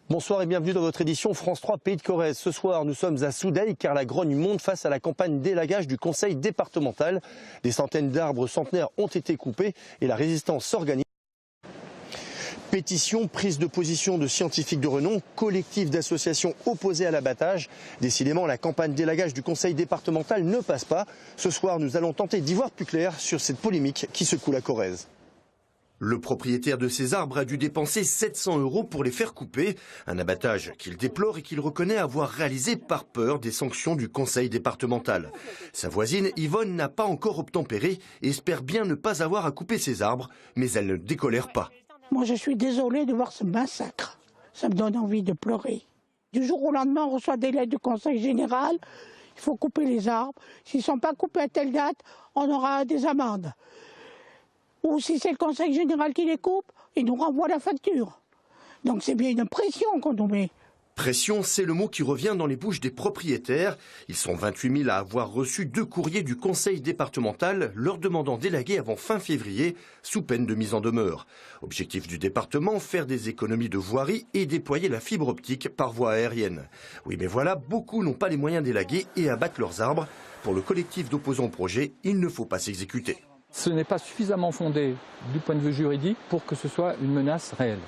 Bonsoir et bienvenue dans votre édition France 3 Pays de Corrèze. Ce soir, nous sommes à Soudeilles car la grogne monte face à la campagne d'élagage du conseil départemental. Des centaines d'arbres centenaires ont été coupés et la résistance s'organise. Pétition, prise de position de scientifiques de renom, collectif d'associations opposés à l'abattage. Décidément, la campagne d'élagage du conseil départemental ne passe pas. Ce soir, nous allons tenter d'y voir plus clair sur cette polémique qui secoue la Corrèze. Le propriétaire de ces arbres a dû dépenser 700 € pour les faire couper. Un abattage qu'il déplore et qu'il reconnaît avoir réalisé par peur des sanctions du conseil départemental. Sa voisine Yvonne n'a pas encore obtempéré et espère bien ne pas avoir à couper ses arbres, mais elle ne décolère pas. Moi je suis désolée de voir ce massacre. Ça me donne envie de pleurer. Du jour au lendemain, on reçoit des lettres du conseil général. Il faut couper les arbres. S'ils ne sont pas coupés à telle date, on aura des amendes. Ou si c'est le conseil général qui les coupe, il nous renvoie la facture. Donc c'est bien une pression qu'on nous met. Pression, c'est le mot qui revient dans les bouches des propriétaires. Ils sont 28 000 à avoir reçu 2 courriers du conseil départemental leur demandant d'élaguer avant fin février, sous peine de mise en demeure. Objectif du département, faire des économies de voirie et déployer la fibre optique par voie aérienne. Oui, mais voilà, beaucoup n'ont pas les moyens d'élaguer et abattent leurs arbres. Pour le collectif d'opposants au projet, il ne faut pas s'exécuter. Ce n'est pas suffisamment fondé du point de vue juridique pour que ce soit une menace réelle.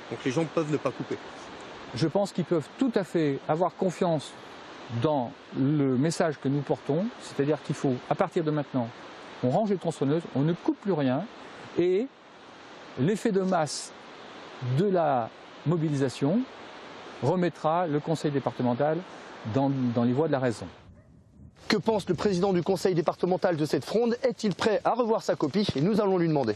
Donc les gens peuvent ne pas couper. Je pense qu'ils peuvent tout à fait avoir confiance dans le message que nous portons, c'est-à-dire qu'il faut, à partir de maintenant, on range les tronçonneuses, on ne coupe plus rien, et l'effet de masse de la mobilisation remettra le conseil départemental dans les voies de la raison. Que pense le président du conseil départemental de cette fronde? Est-il prêt à revoir sa copie? Et nous allons lui demander.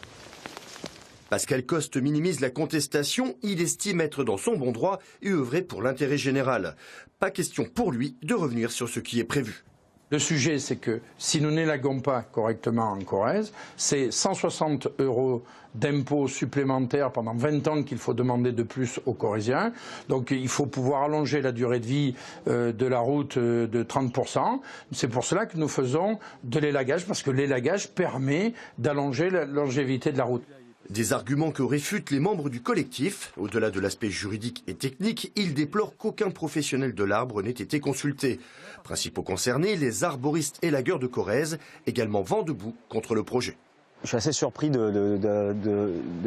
Pascal Coste minimise la contestation, il estime être dans son bon droit et œuvrer pour l'intérêt général. Pas question pour lui de revenir sur ce qui est prévu. Le sujet, c'est que si nous n'élaguons pas correctement en Corrèze, c'est 160 € d'impôts supplémentaires pendant 20 ans qu'il faut demander de plus aux Corréziens. Donc il faut pouvoir allonger la durée de vie de la route de 30%. C'est pour cela que nous faisons de l'élagage, parce que l'élagage permet d'allonger la longévité de la route. Des arguments que réfutent les membres du collectif. Au-delà de l'aspect juridique et technique, ils déplorent qu'aucun professionnel de l'arbre n'ait été consulté. Principaux concernés, les arboristes élagueurs de Corrèze, également vent debout contre le projet. Je suis assez surpris de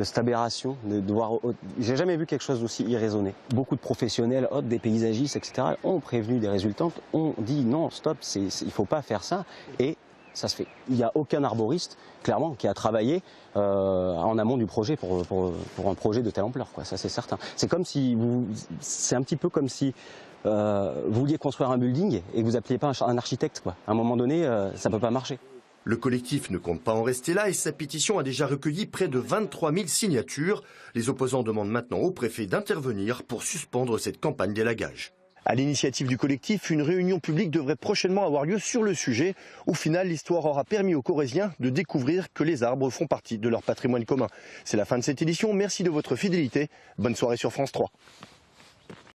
cette aberration, de voir. J'ai jamais vu quelque chose d'aussi irraisonné. Beaucoup de professionnels, des paysagistes, etc., ont prévenu des résultantes, ont dit non, stop, il ne faut pas faire ça. Et ça se fait. Il n'y a aucun arboriste, clairement, qui a travaillé en amont du projet pour un projet de telle ampleur, quoi. Ça c'est certain. C'est comme si c'est un petit peu comme si vous vouliez construire un building et que vous n'appeliez pas un architecte, quoi. À un moment donné, ça ne peut pas marcher. Le collectif ne compte pas en rester là et sa pétition a déjà recueilli près de 23 000 signatures. Les opposants demandent maintenant au préfet d'intervenir pour suspendre cette campagne d'élagage. À l'initiative du collectif, une réunion publique devrait prochainement avoir lieu sur le sujet. Au final, l'histoire aura permis aux Corréziens de découvrir que les arbres font partie de leur patrimoine commun. C'est la fin de cette édition. Merci de votre fidélité. Bonne soirée sur France 3.